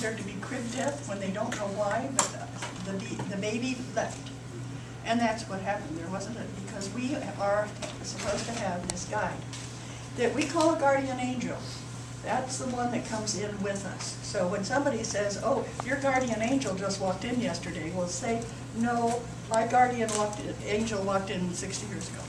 babies are to be crib death when they don't know why, but the baby left. And that's what happened there, wasn't it? Because we are supposed to have this guide that we call a guardian angel. That's the one that comes in with us. So when somebody says, oh, your guardian angel just walked in yesterday, we'll say, no, my guardian angel walked in 60 years ago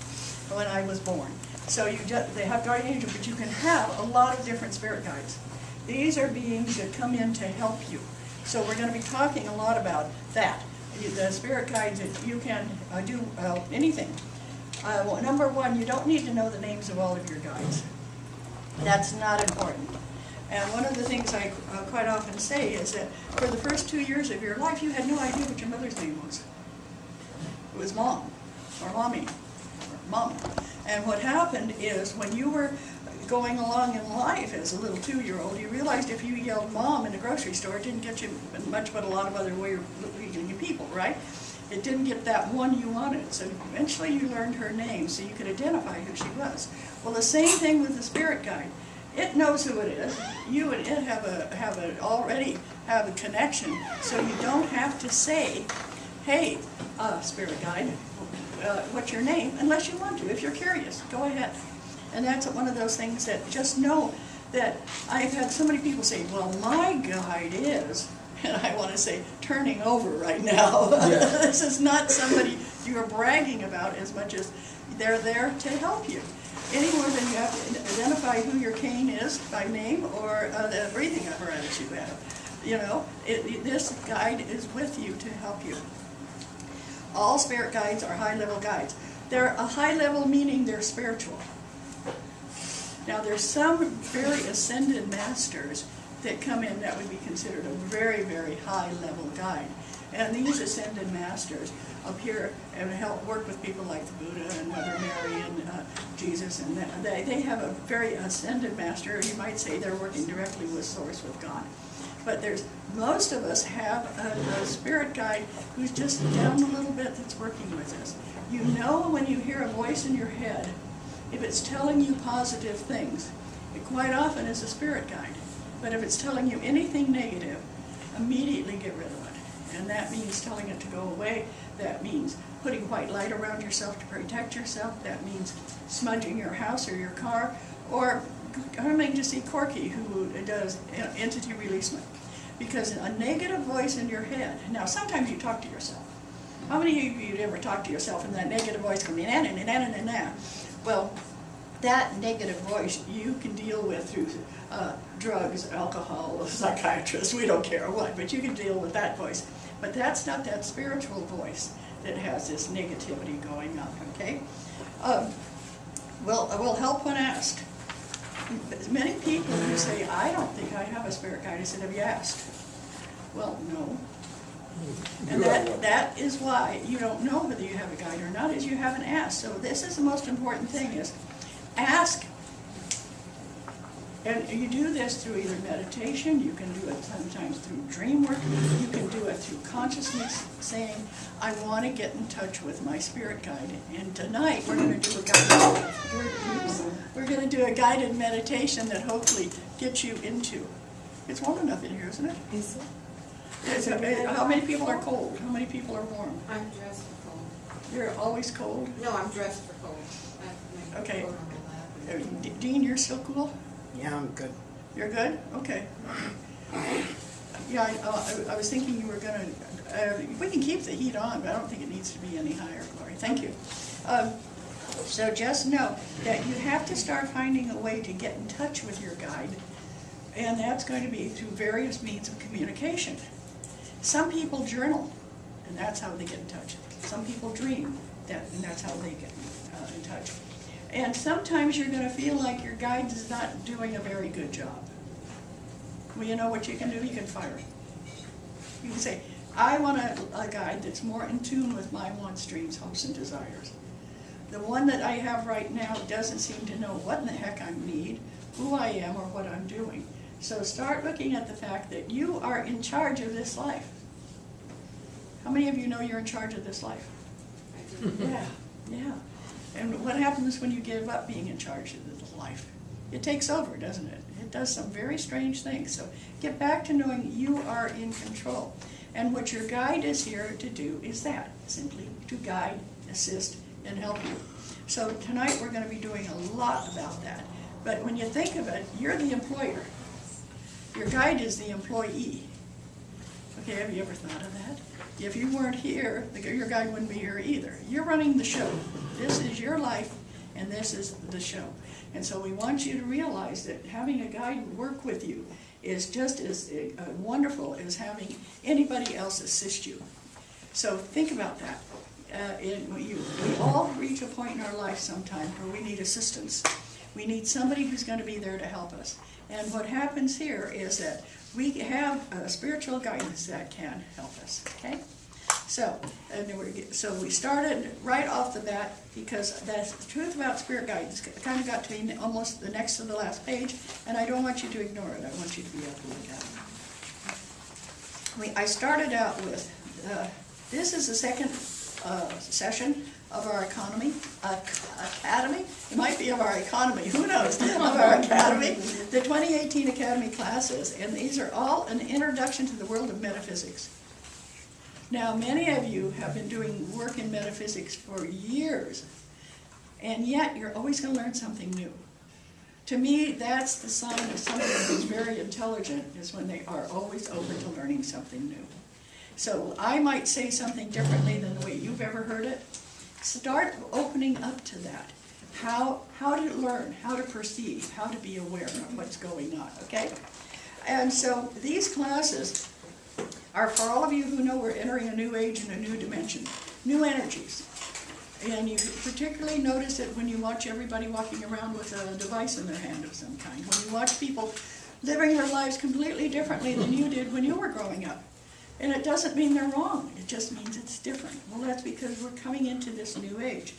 when I was born. So they have guardian angel, but you can have a lot of different spirit guides. These are beings that come in to help you. So we're going to be talking a lot about that. The spirit guides that you can do anything. Well, number one, you don't need to know the names of all of your guides. That's not important. And one of the things I quite often say is that for the first 2 years of your life, you had no idea what your mother's name was. It was Mom, or Mommy, or Mama. And what happened is when you were going along in life as a little 2-year-old, you realized if you yelled Mom in the grocery store, it didn't get you much but a lot of other way of greeting people, right? It didn't get that one you wanted. So eventually you learned her name so you could identify who she was. Well, the same thing with the spirit guide. It knows who it is. You and it already have a connection, so you don't have to say, hey, spirit guide, what's your name? Unless you want to. If you're curious, go ahead. And that's one of those things that just know that I've had so many people say, well, my guide is, and I want to say, turning over right now. Yeah. This is not somebody you're bragging about as much as they're there to help you. Any more than you have to identify who your cane is by name or the breathing apparatus you have. You know, this guide is with you to help you. All spirit guides are high-level guides. They're a high level meaning they're spiritual. Now there's some very ascended masters that come in that would be considered a very, very high-level guide. And these ascended masters appear and help work with people like the Buddha and Mother Mary and Jesus, and they have a very ascended master. You might say they're working directly with Source, with God. But most of us have a spirit guide who's just down a little bit that's working with us. You know when you hear a voice in your head, if it's telling you positive things, it quite often is a spirit guide. But if it's telling you anything negative, immediately get rid of it. And that means telling it to go away. That means putting white light around yourself to protect yourself. That means smudging your house or your car. Or coming to see Corky, who does entity releasement. Because a negative voice in your head, now sometimes you talk to yourself. How many of you ever talk to yourself and that negative voice comes in? Well, that negative voice you can deal with through drugs, alcohol, psychiatrists, we don't care what, but you can deal with that voice. But that's not that spiritual voice that has this negativity going on, okay? We'll help when asked. Many people who say, I don't think I have a spirit guide, I said, have you asked? Well, no. And that is why you don't know whether you have a guide or not, is you haven't asked. So this is the most important thing, is ask. And you do this through either meditation, you can do it sometimes through dream work, you can do it through consciousness, saying, I want to get in touch with my spirit guide. And tonight we're going to do a guided meditation that hopefully gets you into. It's warm enough in here, isn't it? Is it? How many people are cold? How many people are warm? I'm dressed for cold. You're always cold? No, I'm dressed for cold. Okay. Dean, you're still cool? Yeah, I'm good. You're good? Okay. Yeah, I was thinking you were going to, we can keep the heat on, but I don't think it needs to be any higher, Glory. Thank you. So just know that you have to start finding a way to get in touch with your guide, and that's going to be through various means of communication. Some people journal, and that's how they get in touch. Some people dream, and that's how they get in touch. And sometimes you're going to feel like your guide is not doing a very good job. Well, you know what you can do? You can fire it. You can say, I want a guide that's more in tune with my wants, dreams, hopes, and desires. The one that I have right now doesn't seem to know what in the heck I need, who I am, or what I'm doing. So start looking at the fact that you are in charge of this life. How many of you know you're in charge of this life? I do. Yeah, yeah. And what happens when you give up being in charge of this life? It takes over, doesn't it? It does some very strange things. So get back to knowing you are in control. And what your guide is here to do is that, simply to guide, assist, and help you. So tonight we're going to be doing a lot about that. But when you think of it, you're the employer. Your guide is the employee. Okay, have you ever thought of that? If you weren't here, your guide wouldn't be here either. You're running the show. This is your life, and this is the show. And so we want you to realize that having a guide work with you is just as wonderful as having anybody else assist you. So think about that. We all reach a point in our life sometime where we need assistance. We need somebody who's going to be there to help us. And what happens here is that we have spiritual guidance that can help us, okay? So we started right off the bat because that's the truth about spirit guidance. It kind of got to be almost the next to the last page, and I don't want you to ignore it. I want you to be able to look at it. I started out with, this is the second session of our academy. It might be of our economy, who knows, of our academy, the 2018 academy classes, and these are all an introduction to the world of metaphysics. Now, many of you have been doing work in metaphysics for years, and yet you're always going to learn something new. To me, that's the sign of somebody who's very intelligent, is when they are always open to learning something new. So I might say something differently than the way you've ever heard it. Start opening up to that. How to learn, how to perceive, how to be aware of what's going on, okay? And so these classes are for all of you who know we're entering a new age and a new dimension, new energies. And you particularly notice it when you watch everybody walking around with a device in their hand of some kind, when you watch people living their lives completely differently than you did when you were growing up. And it doesn't mean they're wrong, it just means it's different. Well, that's because we're coming into this new age.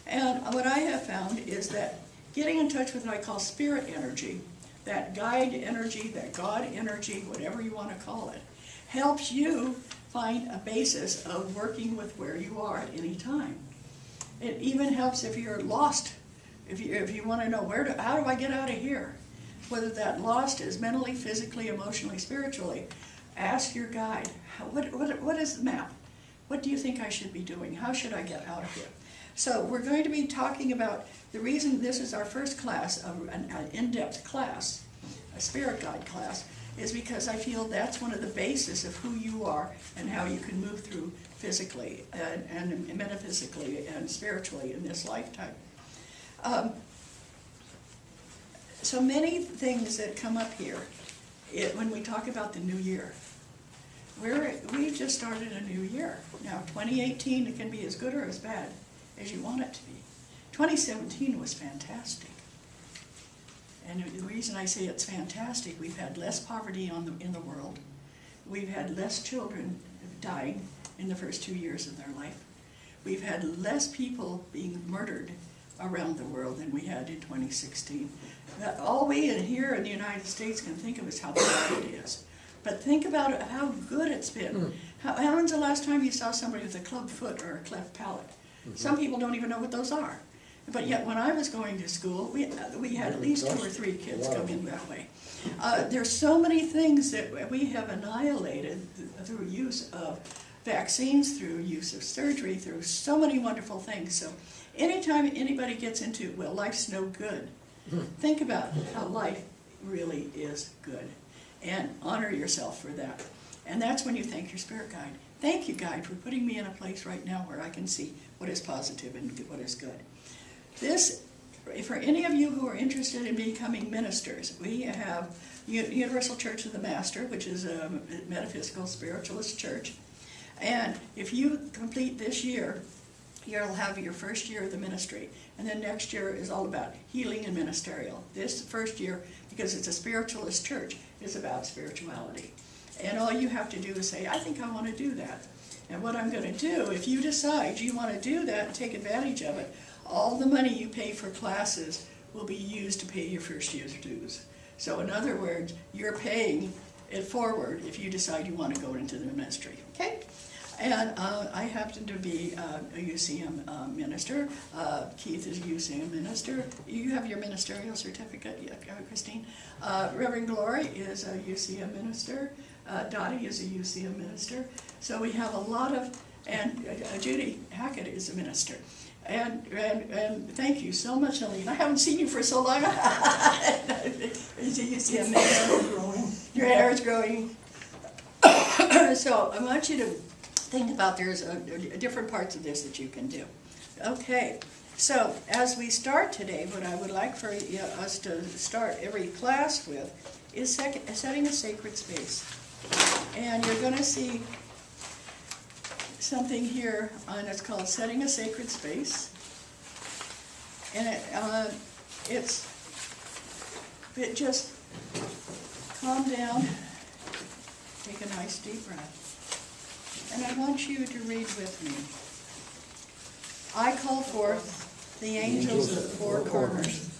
And what I have found is that getting in touch with what I call spirit energy, that guide energy, that God energy, whatever you want to call it, helps you find a basis of working with where you are at any time. It even helps if you're lost, if you want to know how do I get out of here? Whether that lost is mentally, physically, emotionally, spiritually, ask your guide, what is the map? What do you think I should be doing? How should I get out of here? So we're going to be talking about the reason this is our first class, of an in-depth class, a spirit guide class, is because I feel that's one of the basis of who you are and how you can move through physically and metaphysically and spiritually in this lifetime. So many things that come up here when we talk about the new year. We've just started a new year. Now, 2018, it can be as good or as bad as you want it to be. 2017 was fantastic. And the reason I say it's fantastic, we've had less poverty in the world. We've had less children dying in the first 2 years of their life. We've had less people being murdered around the world than we had in 2016. All we here in the United States can think of is how bad it is. But think about how good it's been. When's the last time you saw somebody with a clubbed foot or a cleft palate? Some people don't even know what those are. But yet when I was going to school, we had at least 2 or 3 kids come in that way. There's so many things that we have annihilated through use of vaccines, through use of surgery, through so many wonderful things. So anytime anybody gets into, well, life's no good, think about how life really is good. And honor yourself for that. And that's when you thank your spirit guide. Thank you, guide, for putting me in a place right now where I can see what is positive and what is good. This, for any of you who are interested in becoming ministers, we have Universal Church of the Master, which is a metaphysical spiritualist church. And if you complete this year, you'll have your first year of the ministry. And then next year is all about healing and ministerial. This first year, because it's a spiritualist church, is about spirituality. And all you have to do is say, I think I want to do that. And what I'm going to do, if you decide you want to do that and take advantage of it, all the money you pay for classes will be used to pay your first year's dues. So in other words, you're paying it forward if you decide you want to go into the ministry. Okay? And I happen to be a UCM minister. Keith is a UCM minister. You have your ministerial certificate, Christine. Reverend Glory is a UCM minister. Dottie is a UCM minister. So we have a lot of, and Judy Hackett is a minister. And thank you so much, Aline. I haven't seen you for so long. You see, your hair is growing. So I want you to think about there's different parts of this that you can do. Okay, so as we start today, what I would like for us to start every class with is setting a sacred space. And you're going to see something here, and it's called Setting a Sacred Space. And it just calm down, take a nice deep breath. And I want you to read with me. I call forth the angels of the four corners.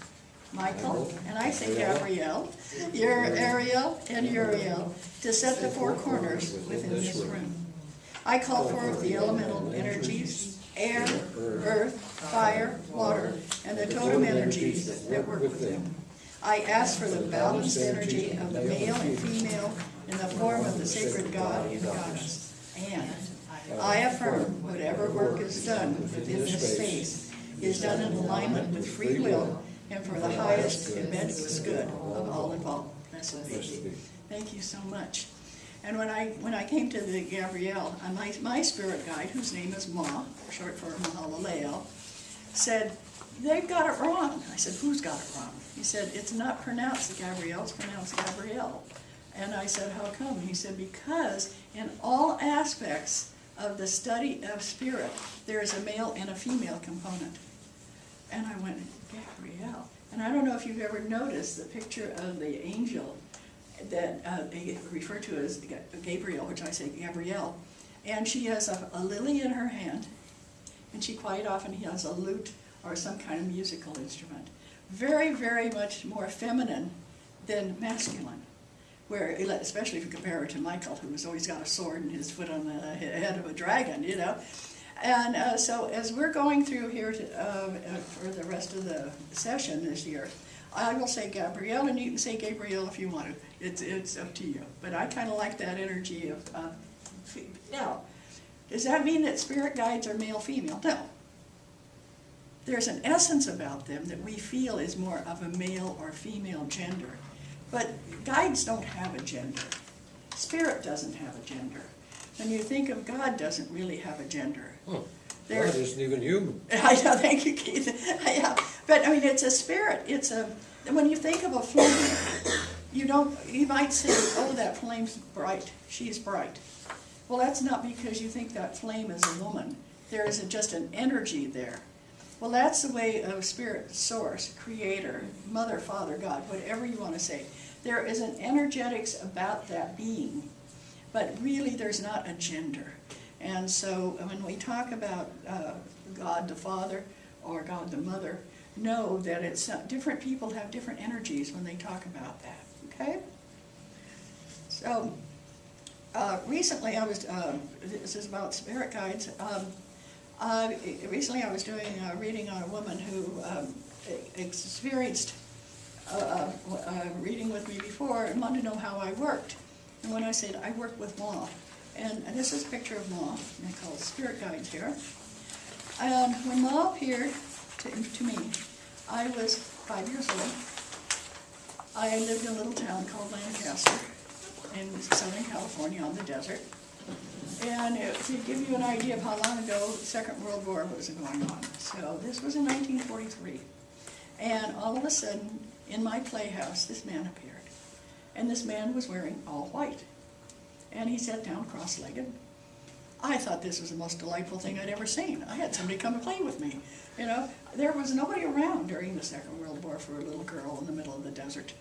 Michael, and I say Gabrielle, you're Ariel and Uriel, to set the four corners within this room. I call forth the elemental energies, air, earth, fire, water, and the totem energies that work with them. I ask for the balanced energy of the male and female in the form of the sacred God and Goddess. And I affirm whatever work is done within this space is done in alignment with free will and for the highest and best good of all involved. Blessed be. Thank you so much. And when I came to the Gabrielle, my spirit guide, whose name is Ma, short for Mahalaleo, said, they've got it wrong. I said, who's got it wrong? He said, it's not pronounced Gabrielle, it's pronounced Gabrielle. And I said, how come? He said, because in all aspects of the study of spirit, there is a male and a female component. And I went, Gabrielle. And I don't know if you've ever noticed the picture of the angel that they refer to as Gabriel, which I say Gabrielle. And she has a lily in her hand, and she quite often has a lute or some kind of musical instrument. Very, very much more feminine than masculine. Where, especially if you compare her to Michael, who's always got a sword and his foot on the head of a dragon, you know. And so as we're going through here for the rest of the session this year, I will say Gabrielle, and you can say Gabriel if you want to. It's up to you. But I kind of like that energy of, now, does that mean that spirit guides are male-female? No. There's an essence about them that we feel is more of a male or female gender. But guides don't have a gender. Spirit doesn't have a gender. When you think of God, doesn't really have a gender. God isn't even human. I know, thank you, Keith. Yeah. But I mean, it's a spirit. When you think of a flame, you might say, oh, that flame's bright. She's bright. Well, that's not because you think that flame is a woman. There is just an energy there. Well, that's the way of spirit, source, creator, mother, father, God, whatever you want to say. There is an energetics about that being, but really there's not a gender. And so when we talk about God the Father or God the Mother, know that it's different people have different energies when they talk about that, okay? So recently I was, this is about spirit guides, recently I was doing a reading on a woman who experienced reading with me before and wanted to know how I worked. And when I said I work with law, and this is a picture of law, and I call it spirit guides here. And when law appeared to me, I was 5 years old. I lived in a little town called Lancaster in Southern California on the desert. And to give you an idea of how long ago the Second World War was going on. So this was in 1943. And all of a sudden, in my playhouse, this man appeared. And this man was wearing all white. And he sat down cross-legged. I thought this was the most delightful thing I'd ever seen. I had somebody come and play with me. You know, there was nobody around during the Second World War for a little girl in the middle of the desert.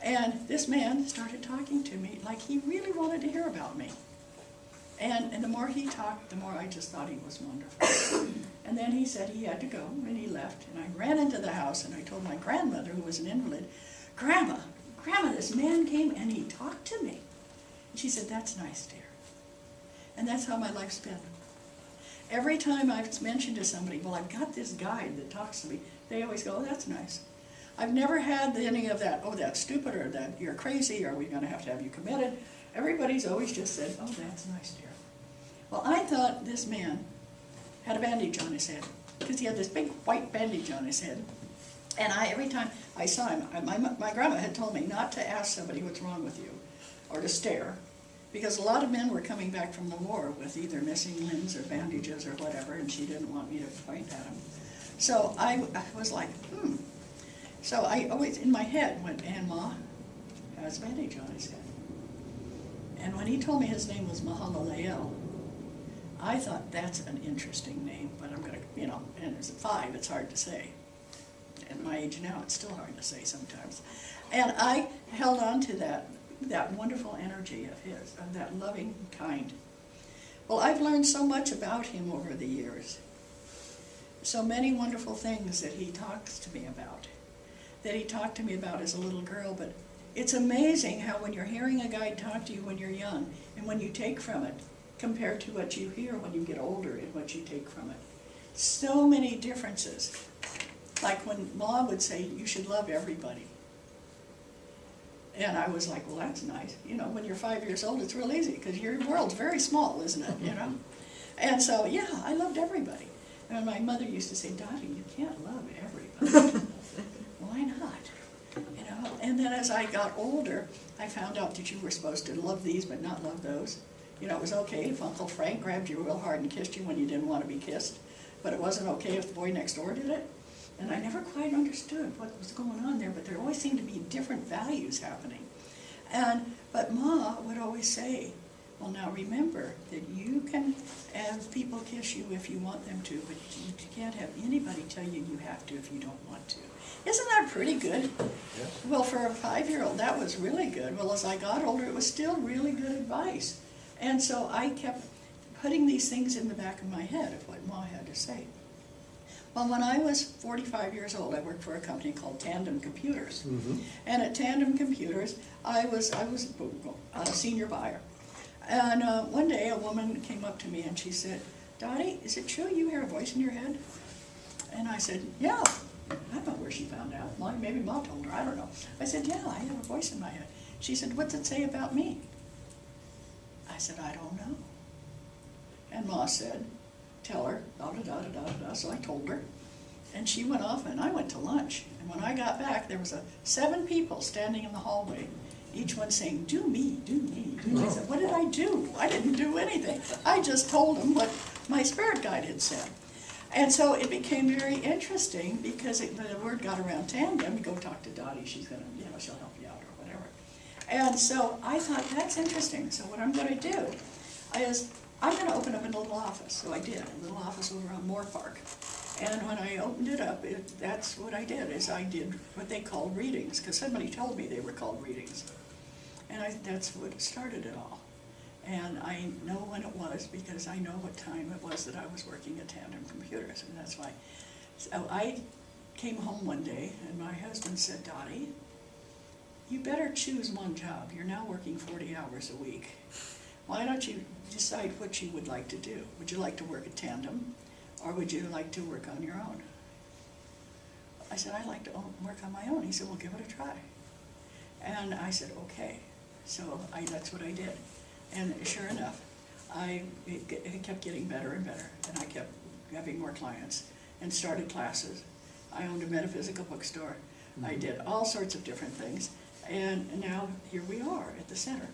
And this man started talking to me like he really wanted to hear about me. And the more he talked, the more I just thought he was wonderful. And then he said he had to go, and he left. And I ran into the house, and I told my grandmother, who was an invalid, Grandma, this man came and he talked to me. And she said, that's nice, dear. And that's how my life's been. Every time I've mentioned to somebody, well, I've got this guide that talks to me, they always go, oh, that's nice. I've never had any of that, oh, that's stupid, or that you're crazy, or we're going to have you committed. Everybody's always just said, oh, that's nice, dear. Well, I thought this man had a bandage on his head, because he had this big white bandage on his head. And every time I saw him, my grandma had told me not to ask somebody what's wrong with you, or to stare, because a lot of men were coming back from the war with either missing limbs or bandages or whatever, and she didn't want me to point at him. So I was like, So I always, in my head, went, and Ma has a bandage on his head. And when he told me his name was Mahalalel, I thought, that's an interesting name, but I'm going to, and as a 5, it's hard to say. At my age now, it's still hard to say sometimes. And I held on to that wonderful energy of his, of that loving kind. Well, I've learned so much about him over the years. So many wonderful things that he talks to me about, that he talked to me about as a little girl. But it's amazing how when you're hearing a guide talk to you when you're young, and when you take from it, compared to what you hear when you get older and what you take from it. So many differences. Like when Ma would say, you should love everybody. And I was like, well, that's nice. When you're 5 years old, it's real easy, because your world's very small, isn't it, And so, yeah, I loved everybody. And my mother used to say, Dottie, you can't love everybody. Why not? And then as I got older, I found out that you were supposed to love these but not love those. It was okay if Uncle Frank grabbed you real hard and kissed you when you didn't want to be kissed, but it wasn't okay if the boy next door did it. And I never quite understood what was going on there, but there always seemed to be different values happening. But Ma would always say, well, now remember that you can have people kiss you if you want them to, but you can't have anybody tell you you have to if you don't want to. Isn't that pretty good? Yes. Well, for a 5-year-old, that was really good. Well, as I got older, it was still really good advice. And so I kept putting these things in the back of my head of what Ma had to say. Well, when I was 45 years old, I worked for a company called Tandem Computers. Mm-hmm. And at Tandem Computers, I was a senior buyer. And one day a woman came up to me and she said, Dottie, is it true you hear a voice in your head? And I said, yeah. I don't know where she found out. Maybe Ma told her, I don't know. I said, yeah, I have a voice in my head. She said, what's it say about me? I said, I don't know. And Ma said, tell her, da-da-da-da-da-da. So I told her. And she went off and I went to lunch. And when I got back, there was 7 people standing in the hallway, each one saying, do me, do me, do me. I said, what did I do? I didn't do anything. I just told them what my spirit guide had said. And so it became very interesting because the word got around Tandem, go talk to Dottie, she's going to, she'll help you out or whatever. And so I thought, that's interesting. So what I'm going to do is I'm going to open up a little office. So I did, a little office over on Moore Park. And when I opened it up, that's what I did, is I did what they called readings, because somebody told me they were called readings. And that's what started it all. And I know when it was, because I know what time it was that I was working at Tandem Computers, and that's why. So I came home one day, and my husband said, Dottie, you better choose one job. You're now working 40 hours a week. Why don't you decide what you would like to do? Would you like to work at Tandem, or would you like to work on your own? I said, I'd like to work on my own. He said, well, give it a try. And I said, okay. So that's what I did. And sure enough, it kept getting better and better, and I kept having more clients and started classes. I owned a metaphysical bookstore. Mm-hmm. I did all sorts of different things, and now here we are at the center.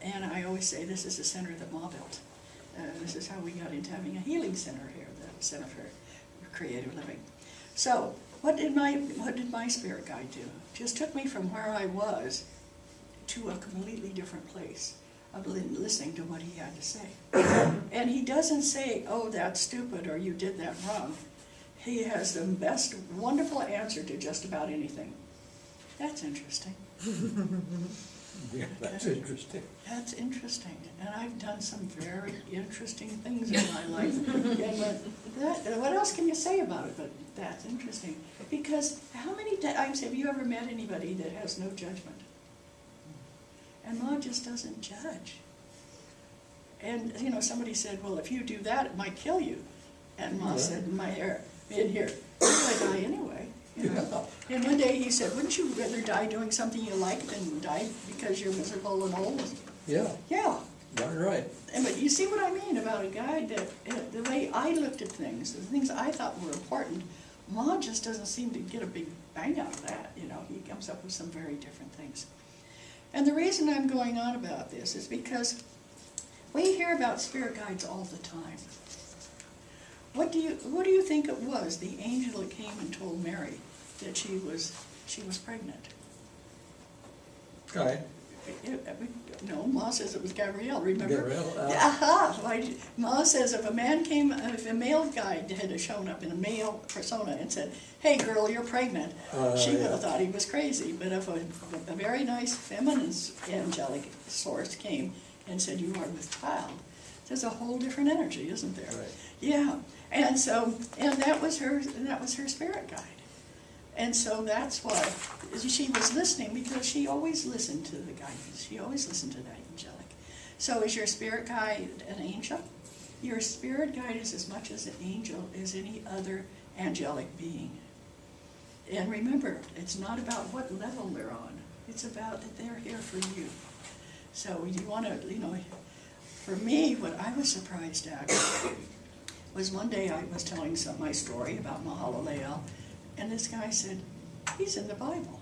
And I always say this is the center that Ma built. This is how we got into having a healing center here, the Center for Creative Living. So what did my spirit guide do? Just took me from where I was to a completely different place of listening to what he had to say. And he doesn't say, oh, that's stupid, or you did that wrong. He has the best, wonderful answer to just about anything. That's interesting. Yeah, that's interesting. That's interesting. And I've done some very interesting things in my life. And what else can you say about it? But that's interesting. Because how many times have you ever met anybody that has no judgment? And Ma just doesn't judge. And, you know, somebody said, well, if you do that, it might kill you. And Ma Yeah. said, in here, you're gonna die anyway. You know? And one day he said, wouldn't you rather die doing something you like than die because you're miserable and old? Yeah, Yeah. darn right. But you see what I mean about a guy that, the way I looked at things, the things I thought were important, Ma just doesn't seem to get a big bang out of that, you know. He comes up with some very different things. And the reason I'm going on about this is because we hear about spirit guides all the time. What do you think it was, the angel that came and told Mary that she was pregnant? Okay. No, Ma says it was Gabrielle, remember? Gabrielle, Aha! Ma says if a male guide had shown up in a male persona and said, hey girl, you're pregnant, she would have thought he was crazy. But if a very nice feminine angelic source came and said, you are with child, there's a whole different energy, isn't there? Right. Yeah, and that was her spirit guide. And so that's why she was listening, because she always listened to the guidance. She always listened to that angelic. So is your spirit guide an angel? Your spirit guide is as much as an angel as any other angelic being. And remember, it's not about what level they're on. It's about that they're here for you. So you want to, you know, for me, what I was surprised at was one day I was telling my story about Mahalalel, and this guy said, he's in the Bible.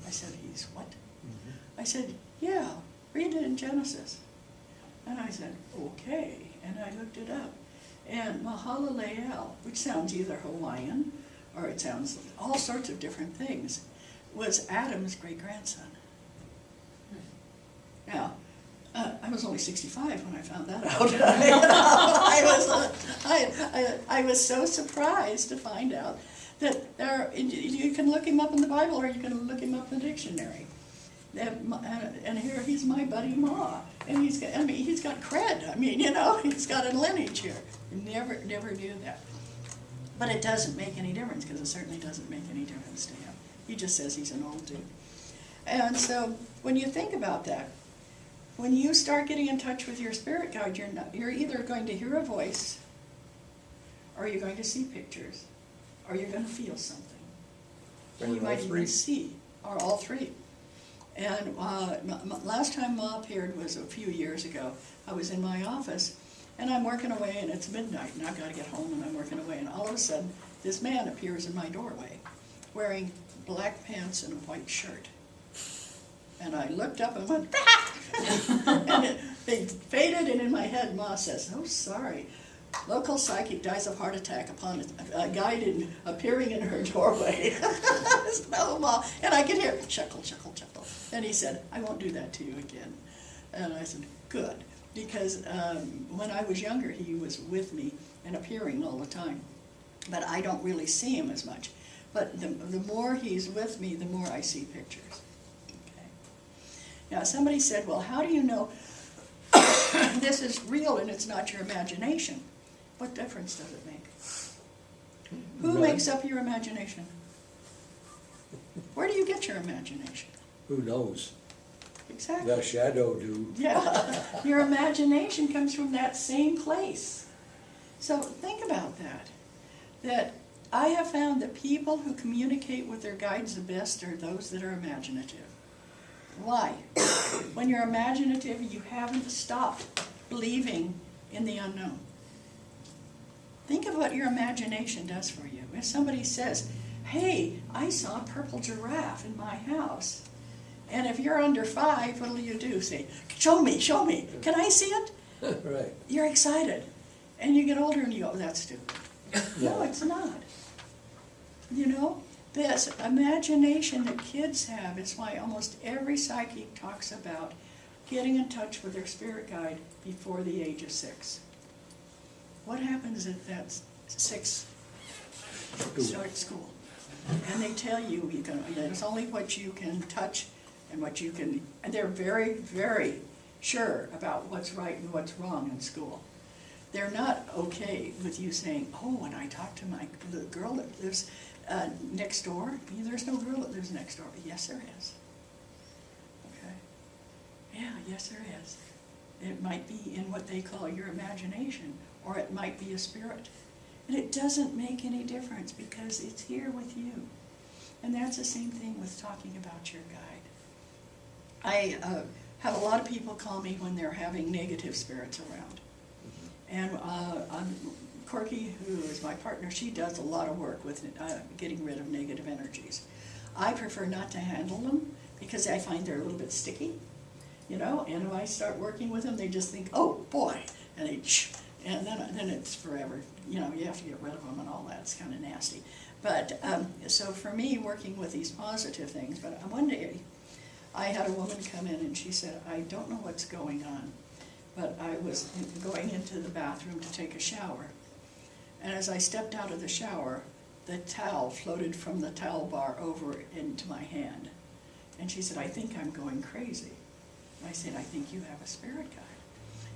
I said, he's what? Mm-hmm. I said, yeah, read it in Genesis. And I said, okay. And I looked it up. And Mahalalel, which sounds either Hawaiian or it sounds all sorts of different things, was Adam's great-grandson. Now, I was only 65 when I found that out. I was so surprised to find out that you can look him up in the Bible or you can look him up in the dictionary. And here he's my buddy Ma, and he's got cred. I mean, you know, he's got a lineage here. Never knew that. But it doesn't make any difference, because it certainly doesn't make any difference to him. He just says he's an old dude. And so when you think about that, when you start getting in touch with your spirit guide, you're either going to hear a voice, or you're going to see pictures, or you're going to feel something. Or You all might three. even see, or all three. And last time Ma appeared was a few years ago. I was in my office, and I'm working away, and it's midnight, and I've got to get home, and I'm working away, and all of a sudden, this man appears in my doorway, wearing black pants and a white shirt. And I looked up and went, and they faded, and in my head, Ma says, oh, sorry. Local psychic dies of heart attack upon a guide appearing in her doorway. No, Ma. And I could hear, chuckle, chuckle, chuckle. And he said, I won't do that to you again. And I said, good. Because when I was younger, he was with me and appearing all the time. But I don't really see him as much. But the more he's with me, the more I see pictures. Okay. Now, somebody said, well, how do you know this is real and it's not your imagination? What difference does it make? Who None. makes up your imagination? Where do you get your imagination? Who knows? Exactly. The shadow do. Yeah, your imagination comes from that same place. So think about that. That I have found that people who communicate with their guides the best are those that are imaginative. Why? When you're imaginative, you haven't stopped believing in the unknown. Think of what your imagination does for you. If somebody says, hey, I saw a purple giraffe in my house. And if you're under 5, what do you do? Say, show me, can I see it? Right. You're excited. And you get older and you go, that's stupid. No, it's not. You know, this imagination that kids have, it's why almost every psychic talks about getting in touch with their spirit guide before the age of 6. What happens at that 6? Start school. And they tell you, it's only what you can touch and what you can, and they're very, very sure about what's right and what's wrong in school. They're not okay with you saying, oh, when I talk to the girl that lives next door, there's no girl that lives next door. Yes, there is. Okay? Yeah, yes, there is. It might be in what they call your imagination, or it might be a spirit. And it doesn't make any difference because it's here with you. And that's the same thing with talking about your guide. I have a lot of people call me when they're having negative spirits around. And Corky, who is my partner, she does a lot of work with getting rid of negative energies. I prefer not to handle them because I find they're a little bit sticky, you know, and if I start working with them, they just think, oh boy, and and then it's forever. You know, you have to get rid of them and all that. It's kind of nasty. But so for me, working with these positive things, but one day I had a woman come in and she said, I don't know what's going on, but I was going into the bathroom to take a shower. And as I stepped out of the shower, the towel floated from the towel bar over into my hand. And she said, I think I'm going crazy. And I said, I think you have a spirit guide.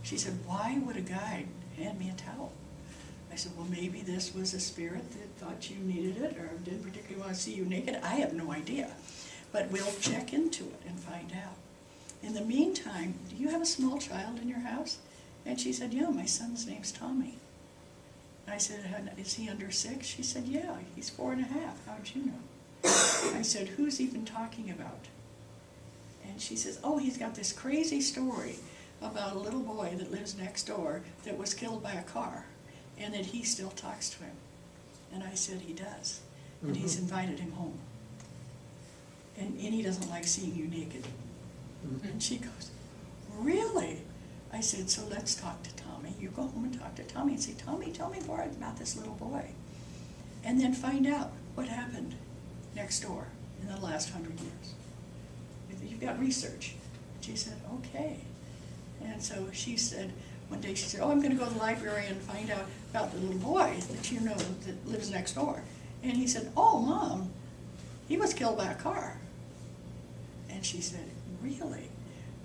She said, why would a guide hand me a towel? I said, well, maybe this was a spirit that thought you needed it or didn't particularly want to see you naked. I have no idea. But we'll check into it and find out. In the meantime, do you have a small child in your house? And she said, yeah, my son's name's Tommy. And I said, is he under 6? She said, yeah, he's 4.5. How'd you know? I said, who's he been talking about? And she says, oh, he's got this crazy story about a little boy that lives next door that was killed by a car and that he still talks to him. And I said, he does. And he's invited him home. And he doesn't like seeing you naked. And she goes, really? I said, so let's talk to Tommy. You go home and talk to Tommy and say, Tommy, tell me more about this little boy. And then find out what happened next door in the last 100 years. You've got research. And she said, okay. And so she said, one day she said, oh, I'm going to go to the library and find out about the little boy that you know that lives next door. And he said, oh, Mom, he was killed by a car. And she said, really?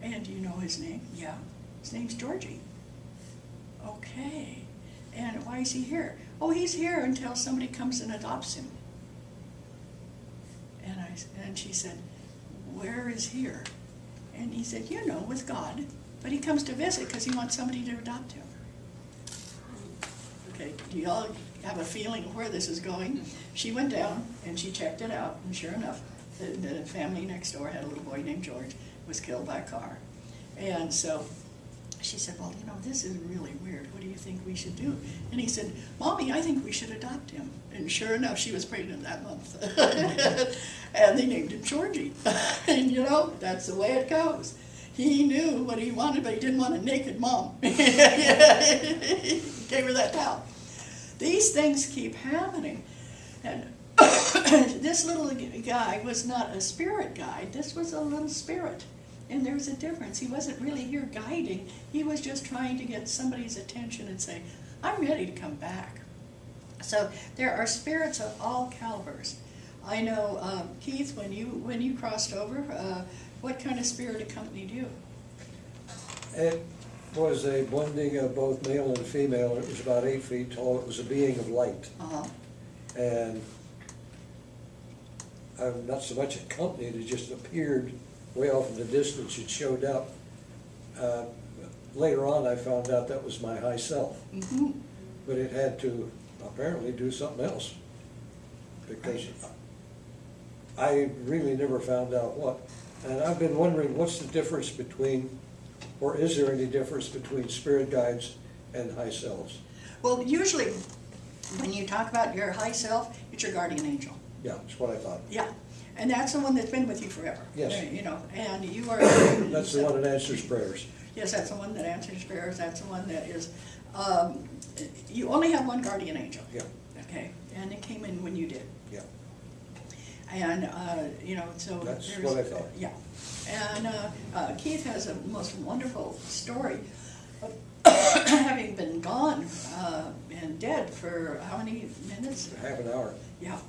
And do you know his name? Yeah. His name's Georgie. Okay. And why is he here? Oh, he's here until somebody comes and adopts him. And she said, where is here? And he said, you know, with God. But he comes to visit because he wants somebody to adopt him. Okay, do you all have a feeling of where this is going? She went down and she checked it out, and sure enough, the family next door had a little boy named George, was killed by a car. And so she said, well, you know, this is really weird. What do you think we should do? And he said, Mommy, I think we should adopt him. And sure enough, she was pregnant that month. And they named him Georgie. And you know, that's the way it goes. He knew what he wanted, but he didn't want a naked mom. He gave her that towel. These things keep happening. And this little guy was not a spirit guide. This was a little spirit. And there's a difference. He wasn't really here guiding. He was just trying to get somebody's attention and say, I'm ready to come back. So there are spirits of all calibers. I know, Keith, when you crossed over, what kind of spirit accompanied you? It was a blending of both male and female. It was about 8 feet tall. It was a being of light. Uh-huh. And I'm not so much accompanied, it just appeared way off in the distance. It showed up. Later on, I found out that was my high self. Mm-hmm. But it had to apparently do something else, because I really never found out what. And I've been wondering, what's the difference between, or is there any difference between spirit guides and high selves? Well, usually, when you talk about your high self, it's your guardian angel. Yeah, that's what I thought. Yeah, and that's the one that's been with you forever. Yes. You know, and you are... That's the one that answers prayers. Yes, that's the one that answers prayers. That's the one that is... you only have one guardian angel. Yeah. Okay, and it came in when you did. Yeah. And, you know, so... That's there's, what I thought. Yeah. And Keith has a most wonderful story of having been gone and dead for how many minutes? Half an hour. Yeah.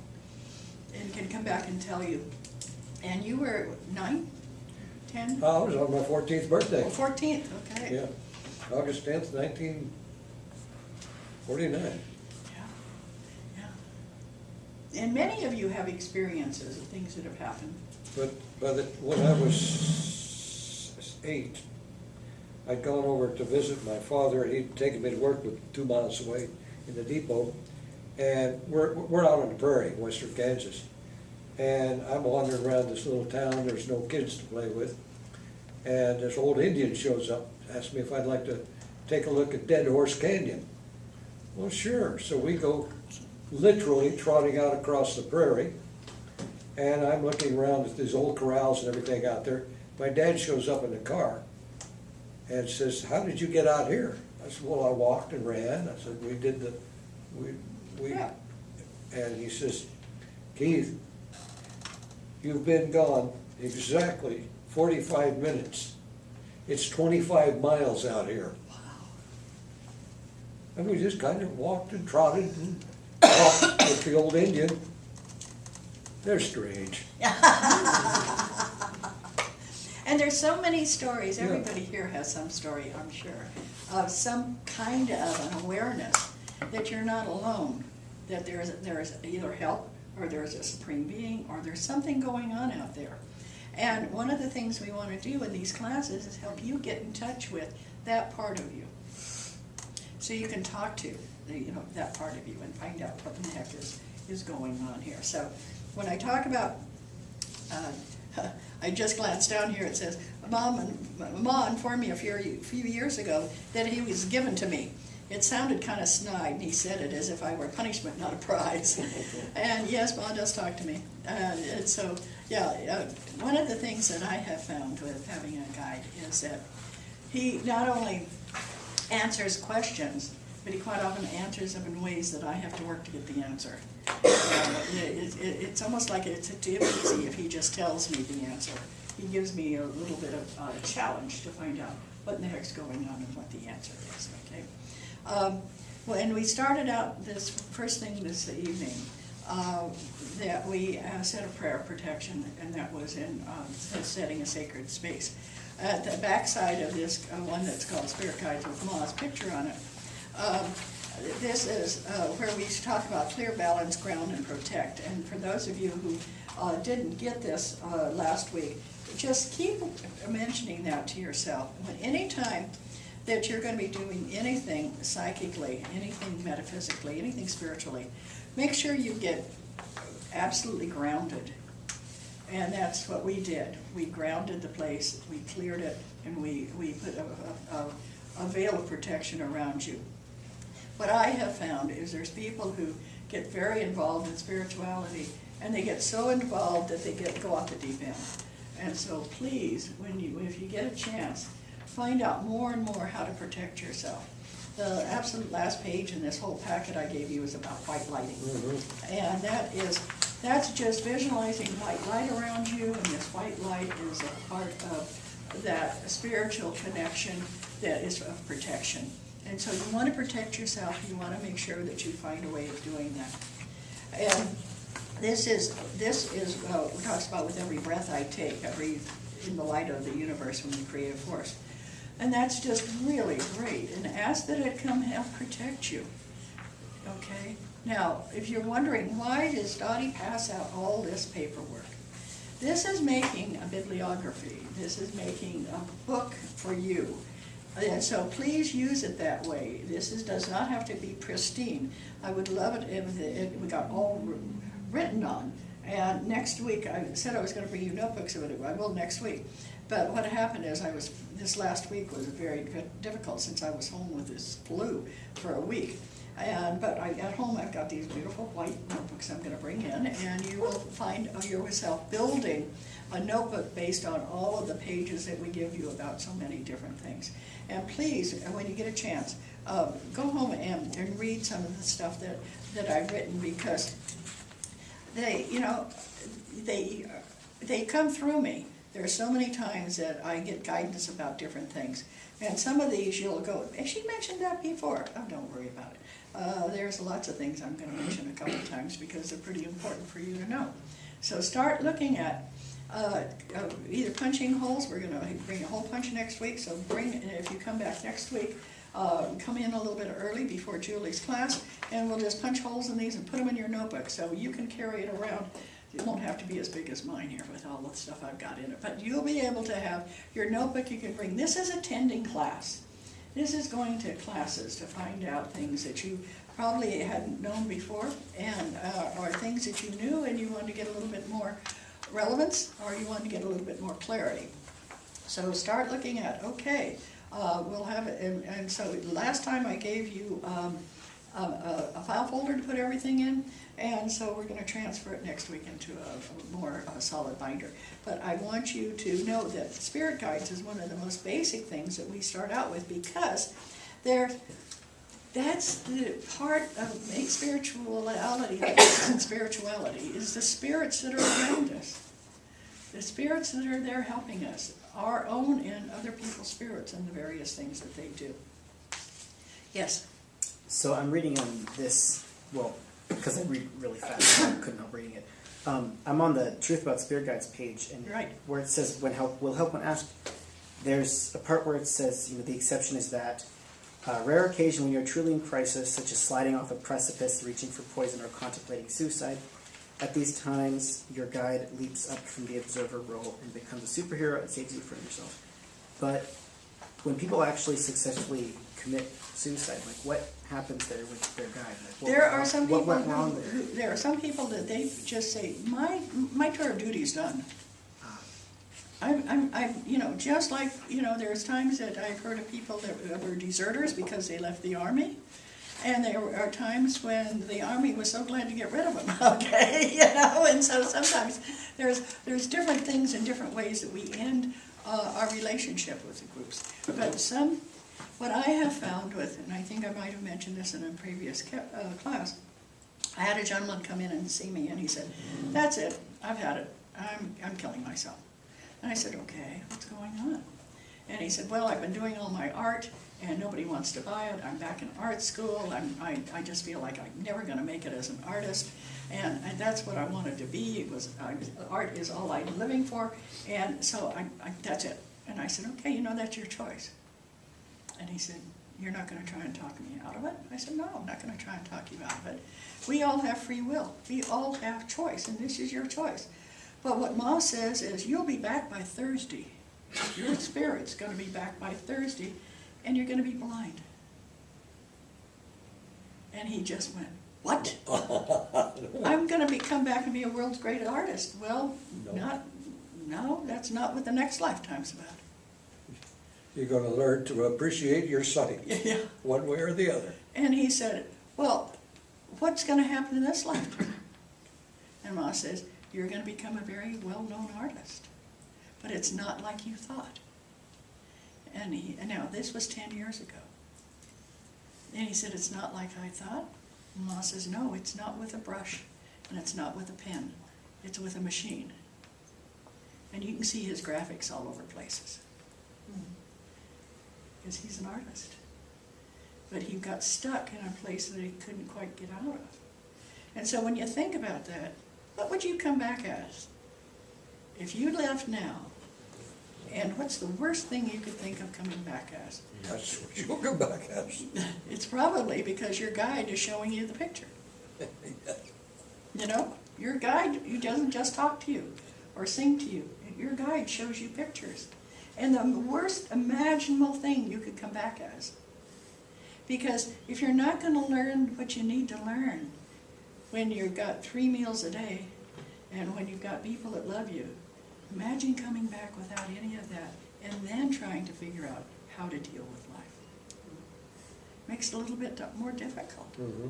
And can come back and tell you. And you were 9? 10? I was on my 14th birthday. Oh, 14th, okay. Yeah, August 10th, 1949. Yeah. Yeah. And many of you have experiences of things that have happened. But when I was 8, I'd gone over to visit my father, and he'd taken me to work with 2 miles away in the depot. And we're out on the prairie, western Kansas. And I'm wandering around this little town, there's no kids to play with. And this old Indian shows up, asks me if I'd like to take a look at Dead Horse Canyon. Well, sure. So we go literally trotting out across the prairie. And I'm looking around at these old corrals and everything out there. My dad shows up in the car and says, "How did you get out here?" I said, "Well, I walked and ran." I said, Yeah. And he says, "Keith, you've been gone exactly 45 minutes. It's 25 miles out here." Wow. And we just kind of walked and trotted and walked with the old Indian. They're strange. And there's so many stories, Yeah. everybody here has some story, I'm sure, of some kind of an awareness that you're not alone, that there is either help, or there's a supreme being, or there's something going on out there. And one of the things we want to do in these classes is help you get in touch with that part of you. So you can talk to that part of you and find out what the heck is going on here. So when I talk about, I just glanced down here, it says, Mama informed me a few years ago that he was given to me. It sounded kind of snide, and he said it as if I were punishment, not a prize. And yes, Ma does talk to me. And so, yeah, one of the things that I have found with having a guide is that he not only answers questions, but he quite often answers them in ways that I have to work to get the answer. It's almost like it's too easy if he just tells me the answer. He gives me a little bit of a challenge to find out what in the heck's going on and what the answer is, okay? Well, and we started out this first thing this evening, that we said a prayer of protection, and that was in setting a sacred space. At the backside of this one that's called Spirit Guides with Ma's picture on it, this is where we talk about clear, balance, ground, and protect. And for those of you who didn't get this last week, just keep mentioning that to yourself. Anytime that you're going to be doing anything psychically, anything metaphysically, anything spiritually, make sure you get absolutely grounded. And that's what we did. We grounded the place, we cleared it, and we put a veil of protection around you. What I have found is there's people who get very involved in spirituality, and they get so involved that they go off the deep end. And so please, if you get a chance, find out more and more how to protect yourself. The absolute last page in this whole packet I gave you is about white lighting. Mm-hmm. And that's just visualizing white light around you, and this white light is a part of that spiritual connection that is of protection. And so you want to protect yourself, you want to make sure that you find a way of doing that. And this is what talks about with every breath I take, I breathe in the light of the universe from the creative force. And that's just really great. And ask that it come help protect you. Okay? Now, if you're wondering, why does Dottie pass out all this paperwork? This is making a bibliography. This is making a book for you. And so please use it that way. This does not have to be pristine. I would love it if we got all written on. And next week, I said I was going to bring you notebooks of it. I will next week. But what happened is this last week was very difficult since I was home with this flu for a week. But at home I've got these beautiful white notebooks I'm going to bring in, and you will find yourself building a notebook based on all of the pages that we give you about so many different things. And please, when you get a chance, go home and read some of the stuff that I've written, because they come through me. There are so many times that I get guidance about different things. And some of these you'll go, she mentioned that before. Oh, don't worry about it. There's lots of things I'm going to mention a couple of times because they're pretty important for you to know. So start looking at either punching holes. We're going to bring a hole punch next week. So if you come back next week, come in a little bit early before Julie's class, and we'll just punch holes in these and put them in your notebook so you can carry it around it won't have to be as big as mine here with all the stuff I've got in it, but you'll be able to have your notebook you can bring. This is attending class. This is going to classes to find out things that you probably hadn't known before, and or things that you knew and you wanted to get a little bit more relevance, or you wanted to get a little bit more clarity. So start looking at, okay, we'll have it, and so last time I gave you a file folder to put everything in, and so we're going to transfer it next week into a more solid binder. But I want you to know that spirit guides is one of the most basic things that we start out with, because that's the part of spirituality is the spirits that are around us. The spirits that are there helping us, our own and other people's spirits, and the various things that they do. Yes? So I'm reading on this, well, because I read really fast, so I couldn't help reading it. I'm on the Truth About Spirit Guides page, and Right. where it says, "When help will help when asked," there's a part where it says, the exception is that rare occasion when you're truly in crisis, such as sliding off a precipice, reaching for poison, or contemplating suicide. At these times, your guide leaps up from the observer role and becomes a superhero and saves you from yourself. But when people actually successfully commit suicide, like what happens there with their guide? Like what There are some people what went wrong there? there are some people that they just say, my tour of duty's done. I'm just like, there's times that I've heard of people that were deserters because they left the army. And there are times when the army was so glad to get rid of them, okay, and so sometimes there's different things and different ways that we end our relationship with the groups. But what I have found with, and I think I might have mentioned this in a previous class, I had a gentleman come in and see me, and he said, "That's it, I've had it, I'm killing myself." And I said, "Okay, what's going on?" And he said, "Well, I've been doing all my art, and nobody wants to buy it. I'm back in art school. I just feel like I'm never going to make it as an artist, and that's what I wanted to be. Art is all I'm living for, and so that's it." And I said, "Okay, that's your choice." And he said, "You're not going to try and talk me out of it?" I said, "No, I'm not going to try and talk you out of it. We all have free will. We all have choice, and this is your choice. But what Ma says is, you'll be back by Thursday. Your spirit's going to be back by Thursday, and you're going to be blind." And he just went, "What? I'm going to come back and be a world's greatest artist." Well, no, that's not what the next lifetime's about. You're going to learn to appreciate your sight, Yeah. one way or the other. And he said, "Well, what's going to happen in this lifetime?" And Ma says, "You're going to become a very well-known artist, but it's not like you thought." And now this was 10 years ago. And he said, "It's not like I thought." And Ma says, "No, it's not with a brush, and it's not with a pen. It's with a machine." And you can see his graphics all over places. Because he's an artist. But he got stuck in a place that he couldn't quite get out of. And so when you think about that, what would you come back as? If you left now, and what's the worst thing you could think of coming back as? That's what you'll come back as. It's probably because your guide is showing you the picture. Your guide, he doesn't just talk to you or sing to you. Your guide shows you pictures. And the worst imaginable thing you could come back as. Because if you're not going to learn what you need to learn when you've got 3 meals a day and when you've got people that love you, imagine coming back without any of that and then trying to figure out how to deal with life. Makes it a little bit more difficult. Mm-hmm.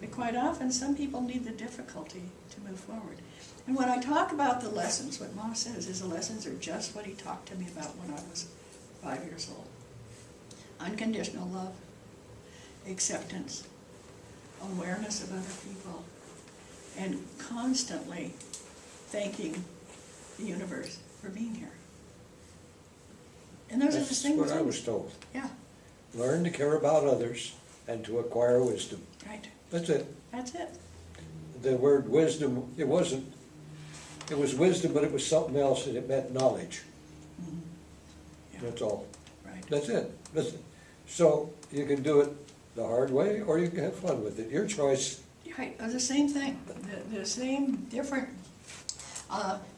But quite often, some people need the difficulty to move forward. And when I talk about the lessons, what Ma says is the lessons are just what he talked to me about when I was 5 years old. Unconditional love, acceptance, awareness of other people, and constantly thanking the universe for being here. And those are the That's things. what I was told. Yeah, Learn to care about others and to acquire wisdom. right. That's it. That's it. The word wisdom, it was wisdom, but it was something else, and it meant knowledge. Mhm. Yeah, That's all. right. That's it. So you can do it the hard way, or you can have fun with it. Your choice. Right, the same thing, the same different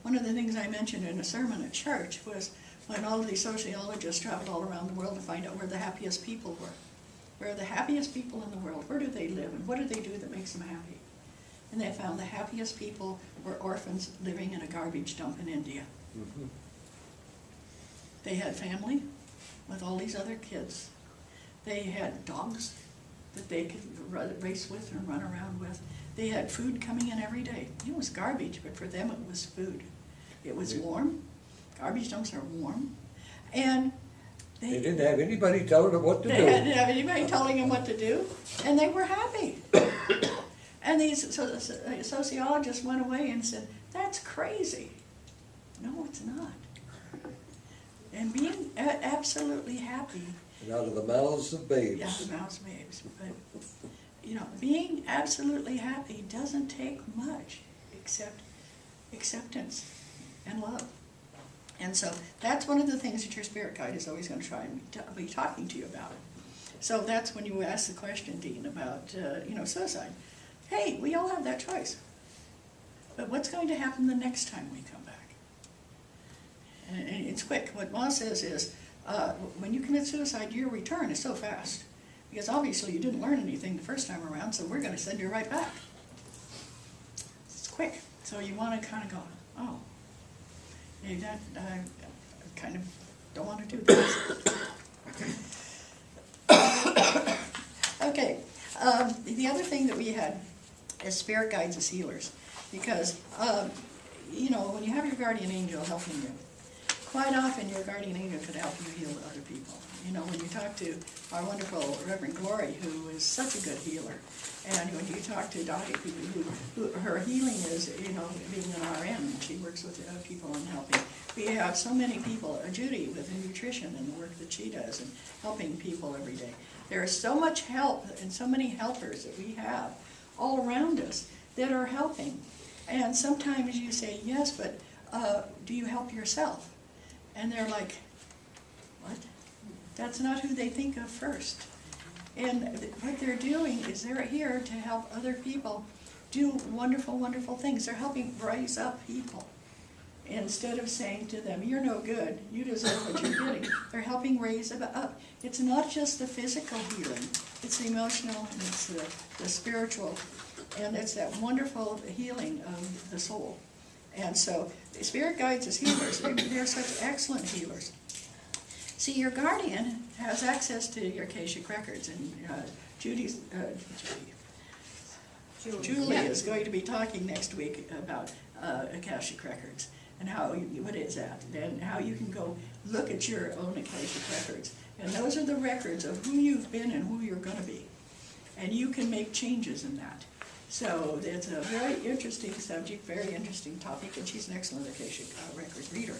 One of the things I mentioned in a sermon at church was when all of these sociologists traveled all around the world to find out where the happiest people were. Where are the happiest people in the world? Where do they live? And what do they do that makes them happy? And they found the happiest people were orphans living in a garbage dump in India. Mhm. They had family with all these other kids. They had dogs that they could race with and run around with. They had food coming in every day. It was garbage, but for them it was food. It was warm. Garbage dumps are warm. And They didn't have anybody telling them what to do. they didn't have anybody telling them what to do, and they were happy. And these sociologists went away and said, that's crazy. No, it's not. And being absolutely happy, And out of the mouths of babes. yeah, the mouse babes, but, you know, being absolutely happy doesn't take much except acceptance and love. And so that's one of the things that your spirit guide is always going to try and be talking to you about. So that's when you ask the question, Dean, about suicide. Hey, we all have that choice. But what's going to happen the next time we come back? And it's quick. What Ma says is, when you commit suicide, your return is so fast. Because obviously you didn't learn anything the first time around, so we're going to send you right back. It's quick. So you want to kind of go, oh. Yeah, I kind of don't want to do this. Okay, the other thing that we had is spirit guides as healers. Because, when you have your guardian angel helping you, quite often your guardian angel could help you heal other people. You know, when you talk to our wonderful Reverend Glory, who is such a good healer, and when you talk to Dottie, who her healing is, being an RN, she works with people and helping. We have so many people, Judy with the nutrition and the work that she does and helping people every day. There is so much help and so many helpers that we have all around us that are helping. And sometimes you say, yes, but do you help yourself? And they're like, what? That's not who they think of first. And what they're doing is they're here to help other people do wonderful, wonderful things. They're helping raise up people. Instead of saying to them, you're no good, you deserve what you're getting, they're helping raise them up. It's not just the physical healing, it's the emotional, and it's the spiritual, and it's that wonderful healing of the soul. And so, the spirit guides as healers. They're such excellent healers. See, your guardian has access to your Akashic records, and Julie is going to be talking next week about Akashic records and what is that, and how you can go look at your own Akashic records. And those are the records of who you've been and who you're going to be. And you can make changes in that. So it's a very interesting subject, very interesting topic, and she's an excellent Akashic record reader.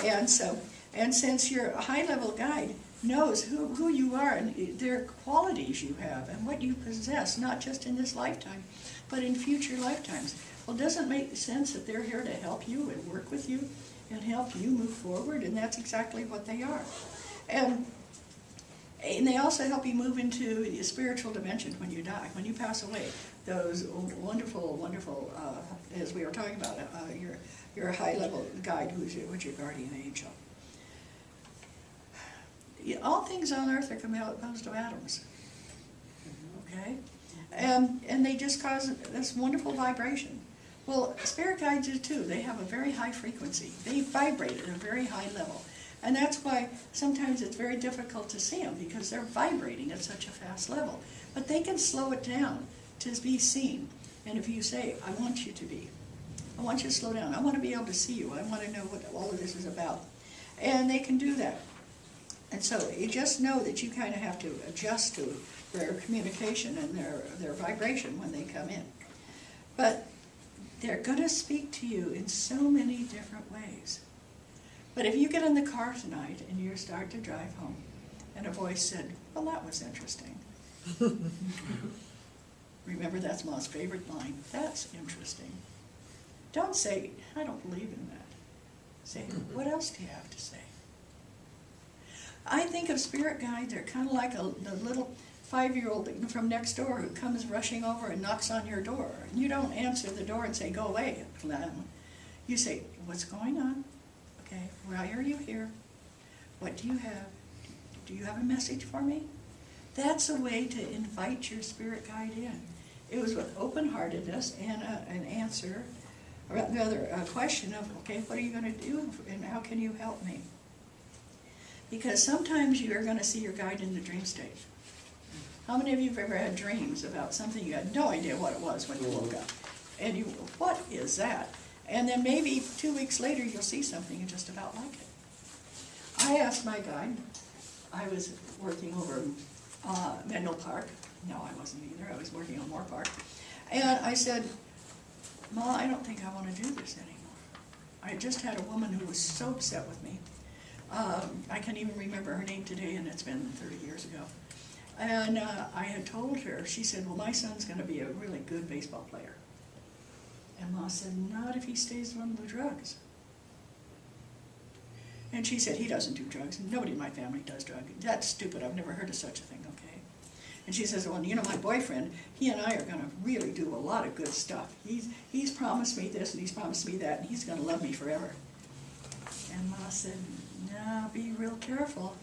And since your high-level guide knows who you are and their qualities you have and what you possess, not just in this lifetime, but in future lifetimes, well, doesn't it make sense that they're here to help you and work with you and help you move forward? And that's exactly what they are. And they also help you move into the spiritual dimension when you die, when you pass away. Those wonderful, wonderful, as we were talking about, your high-level guide, who's your guardian angel. All things on earth are composed of atoms, okay? And they just cause this wonderful vibration. Well, spirit guides do too. They have a very high frequency. They vibrate at a very high level. And that's why sometimes it's very difficult to see them, because they're vibrating at such a fast level. But they can slow it down to be seen. And if you say, I want you to be, I want you to slow down, I want to be able to see you, I want to know what all of this is about. And they can do that. And so you just know that you kind of have to adjust to their communication and their vibration when they come in. But they're going to speak to you in so many different ways. But if you get in the car tonight and you start to drive home, and a voice said, well, that was interesting. Remember, that's Ma's favorite line. That's interesting. Don't say, I don't believe in that. Say, what else do you have to say? I think of spirit guides, they're kind of like the little 5-year-old from next door who comes rushing over and knocks on your door. And you don't answer the door and say, go away, Clem. You say, what's going on? Okay, why are you here? What do you have? Do you have a message for me? That's a way to invite your spirit guide in. It was with open-heartedness and an answer, or rather a question of, okay, what are you going to do and how can you help me? Because sometimes you are going to see your guide in the dream state. How many of you have ever had dreams about something you had no idea what it was when you woke up? And you, what is that? And then maybe 2 weeks later you'll see something and just about like it. I asked my guide, I was working over Menlo Park. No, I wasn't either. I was working on Moore Park. And I said, Ma, I don't think I want to do this anymore. I just had a woman who was so upset with me. I can't even remember her name today, and it's been 30 years ago. And I had told her, she said, well, my son's going to be a really good baseball player. And Ma said, not if he stays on the drugs. And she said, he doesn't do drugs. Nobody in my family does drugs. That's stupid. I've never heard of such a thing, okay? And she says, well, you know, my boyfriend, he and I are going to really do a lot of good stuff. He's promised me this and he's promised me that, and he's going to love me forever. And Ma said, no, be real careful.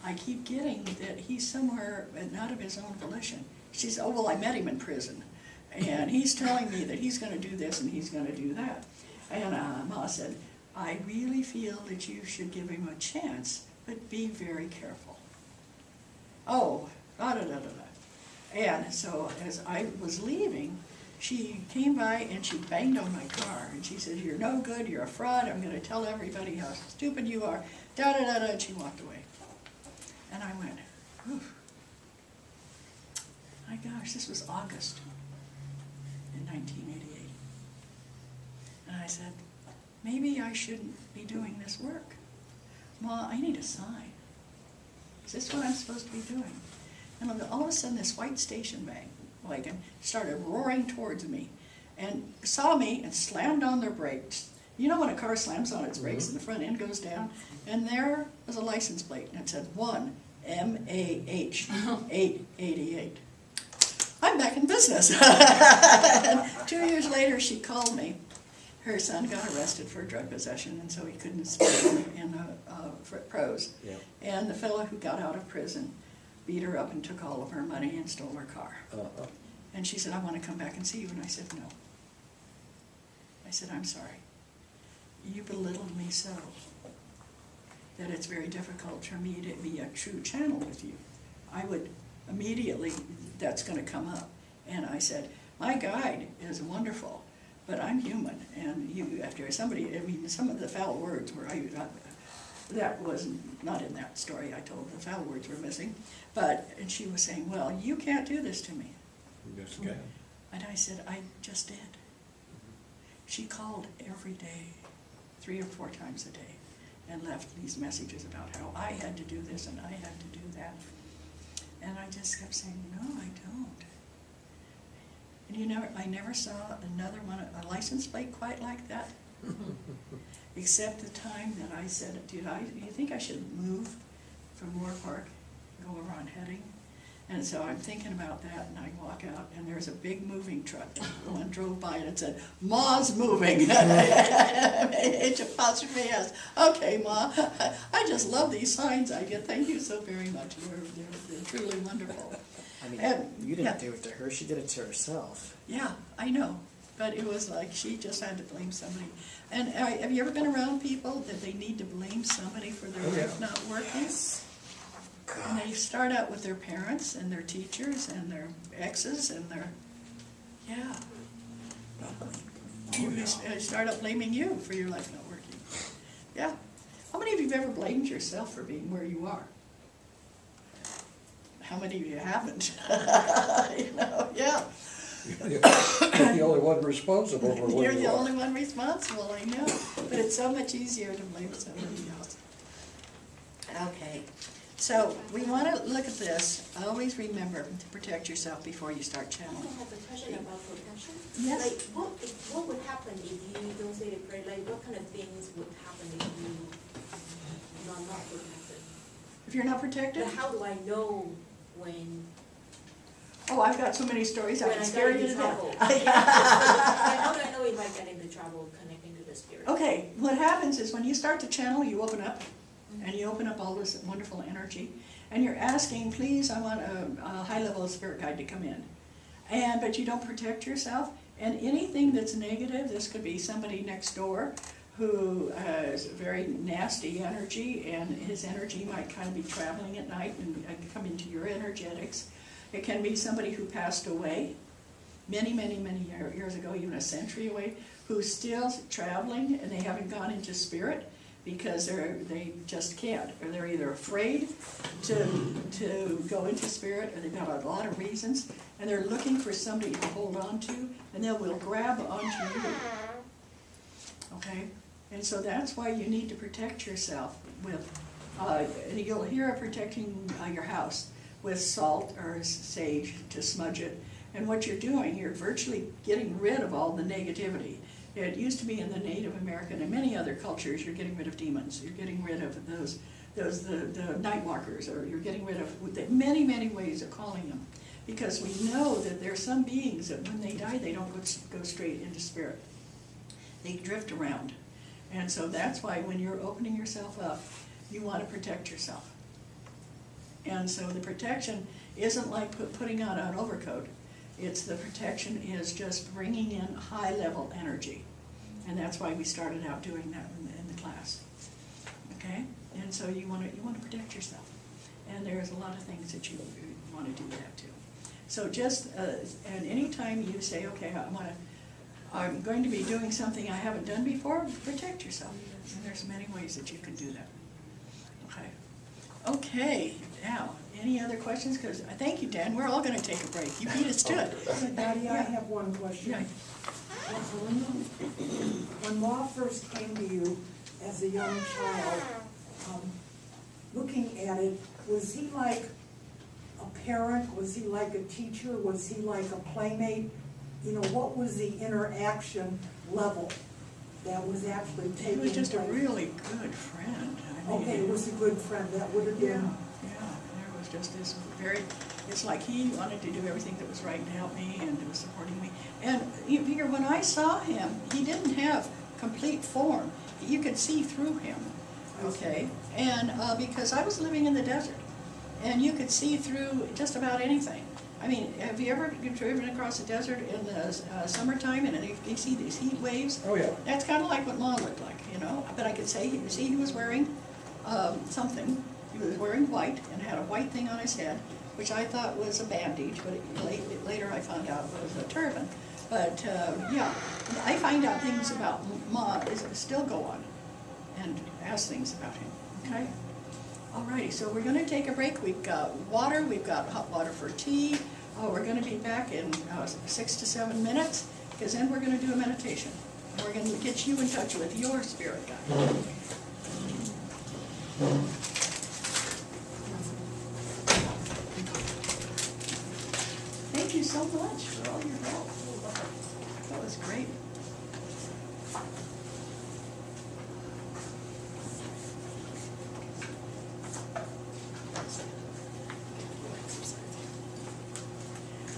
I keep getting that he's somewhere not of his own volition. She said, oh, well, I met him in prison. And he's telling me that he's going to do this and he's going to do that. And Ma said, I really feel that you should give him a chance, but be very careful. Oh, da-da-da-da-da. And so as I was leaving, she came by and she banged on my car. And she said, you're no good, you're a fraud, I'm going to tell everybody how stupid you are, da-da-da-da, and she walked away. And I went, oof. My gosh, this was August in 1988. And I said, maybe I shouldn't be doing this work. Ma, I need a sign. Is this what I'm supposed to be doing? And all of a sudden this white station wagon started roaring towards me and saw me and slammed on their brakes. You know when a car slams on its brakes and the front end goes down? And there was a license plate and it said 1 MAH 888. I'm back in business. 2 years later she called me. Her son got arrested for drug possession, and so he couldn't speak in prose. Yeah. And the fellow who got out of prison beat her up and took all of her money and stole her car. And she said, I want to come back and see you. And I said, no. I said, I'm sorry. You belittled me so that it's very difficult for me to be a true channel with you. I would immediately, that's going to come up. And I said, my guide is wonderful, but I'm human, and you, after somebody, I mean, some of the foul words were, that was not in that story I told, the foul words were missing, but, and she was saying, well, you can't do this to me. Yes, can. And I said, I just did. She called every day, 3 or 4 times a day, and left these messages about how I had to do this and I had to do that. And I just kept saying, no, I don't. And I never saw another one, a license plate quite like that, except the time that I said, dude, you think I should move from Moore Park, go over on Heading? And so I'm thinking about that, and I walk out, and there's a big moving truck. One drove by, and it said, Ma's moving. H''S. Okay, Ma, I just love these signs I get. Thank you so very much. They're truly wonderful. I mean, And, you didn't yeah. do it to her, she did it to herself. Yeah, I know, but it was like she just had to blame somebody. And have you ever been around people that they need to blame somebody for their life not working? And they start out with their parents and their teachers and their exes and their, yeah. You start out blaming you for your life not working. Yeah. How many of you have ever blamed yourself for being where you are? How many of you haven't? Yeah. You're the only one responsible for what You're you the are. only one responsible, I know. But it's so much easier to blame somebody else. Okay. So we want to look at this. Always remember to protect yourself before you start I channeling. have a question about protection. Yes. Like, what would happen if you don't say the prayer? Like, what kind of things would happen if you are not protected? If you're not protected, But how do I know when oh, I've got so many stories I when can I scare get you into to trouble? death. Like, how do I know if I get into trouble connecting to the Okay, what happens is when you start to channel, you open up, and you open up all this wonderful energy, and you're asking, please, I want a high-level spirit guide to come in. But you don't protect yourself, and anything that's negative, this could be somebody next door who has very nasty energy, and his energy might kind of be traveling at night and come into your energetics. It can be somebody who passed away many years ago, even a century away, who's still traveling and they haven't gone into spirit because they just can't, or they're either afraid to go into spirit, or they've got a lot of reasons, and they're looking for somebody to hold on to, and they will grab onto you. Okay? And so that's why you need to protect yourself with, and you'll hear of protecting your house with salt or sage to smudge it. And what you're doing, you're virtually getting rid of all the negativity. It used to be in the Native American and many other cultures, you're getting rid of demons. You're getting rid of the night walkers, or you're getting rid of the many ways of calling them. Because we know that there are some beings that when they die, they don't go straight into spirit. They drift around. And so that's why when you're opening yourself up, you want to protect yourself. And so the protection isn't like putting on an overcoat. It's the protection is just bringing in high-level energy. And that's why we started out doing that in the class. Okay? And so you want to protect yourself. And there's a lot of things that you want to do that too. So just, and anytime you say, okay, I'm going to be doing something I haven't done before, protect yourself. And there's many ways that you can do that. Okay. Okay, now, any other questions? Because thank you, Dan. We're all going to take a break. You beat us to it. Daddy, I have one question. Yeah. When Ma first came to you as a young child, looking at it, was he like a parent? Was he like a teacher? Was he like a playmate? You know, what was the interaction level that was actually taking place? He was just a really good friend. I mean, Okay, he was a good friend. That would have been... Yeah, there was just this it's like he wanted to do everything that was right to help me and was supporting me. And you figure, when I saw him, he didn't have complete form. You could see through him, okay? And because I was living in the desert, and you could see through just about anything. I mean, have you ever driven across the desert in the summertime and you see these heat waves? Oh, yeah. That's kind of like what Ma looked like, you know? But I could say, he was wearing something. He was wearing white and had a white thing on his head, which I thought was a bandage, but later I found out it was a turban. But yeah, I find out things about Ma, still go on and ask things about him, okay? Alrighty, so we're going to take a break. We've got water, we've got hot water for tea. We're going to be back in 6 to 7 minutes, because then we're going to do a meditation. And we're going to get you in touch with your spirit guide. Thank you so much for all your help. That was great.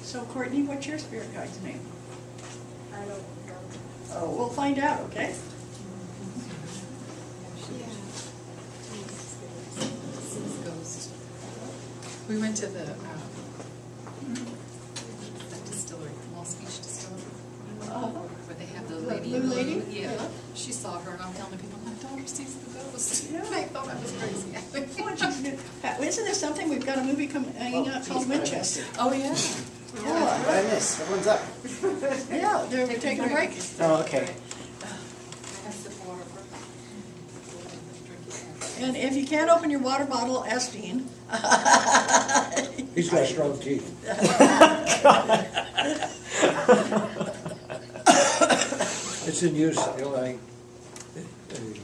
So Courtney, what's your spirit guide's name? I don't know. Oh, we'll find out, okay? We went to the distillery, Lost Beach Distillery, where they have the The lady. blue lady? Yeah. Yeah. She saw her, and I'm telling the people, my daughter sees the ghost. Yeah. They thought I was crazy. Isn't there something, we've got a movie hanging out called Winchester? Oh, yeah. What Yeah, did I miss? Everyone's up. yeah, they're taking a break. Oh, okay. I have sip water for drink. And if you can't open your water bottle, ask Dean. He's got strong teeth. It's in use, you know, there you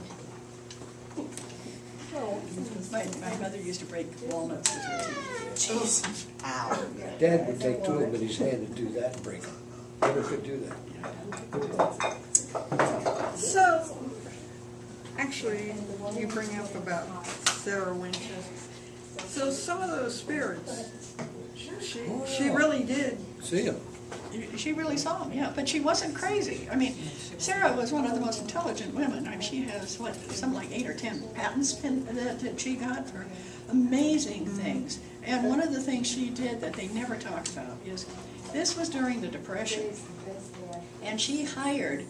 go. My mother used to break walnuts with her teeth. Jeez. Ow. Dad would take two of them in his hand and do that and break them. Never could do that. So, actually, you bring up about Sarah Winchester. So some of those spirits, she really did See him? She really saw him, yeah, but she wasn't crazy. I mean, Sarah was one of the most intelligent women. I mean, she has, what, something like 8 or 10 patents that she got for amazing things. And one of the things she did that they never talk about is, this was during the Depression, and she hired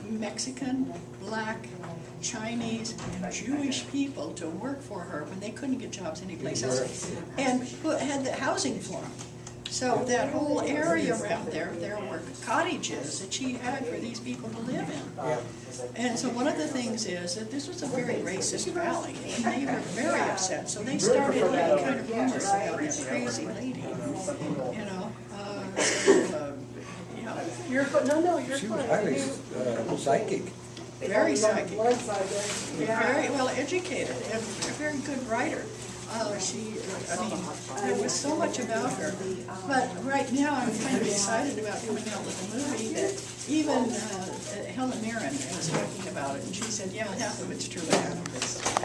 Mexican, Black, Chinese, and Jewish people to work for her when they couldn't get jobs anyplace else, and had the housing for them. So that whole area around there were cottages that she had for these people to live in. And so one of the things is that this was a very racist valley, and they were very upset. So they started getting kind of rumors about this crazy lady, you know. Yeah, You're, you're She was fine. highly psychic. very psychic, Blood side there. very well educated, and a very good writer. I mean, there was so much about her. But right now, I'm kind of excited about coming out with a movie that even Helen Mirren was talking about it, and she said, yeah, half of it's true, but half of it's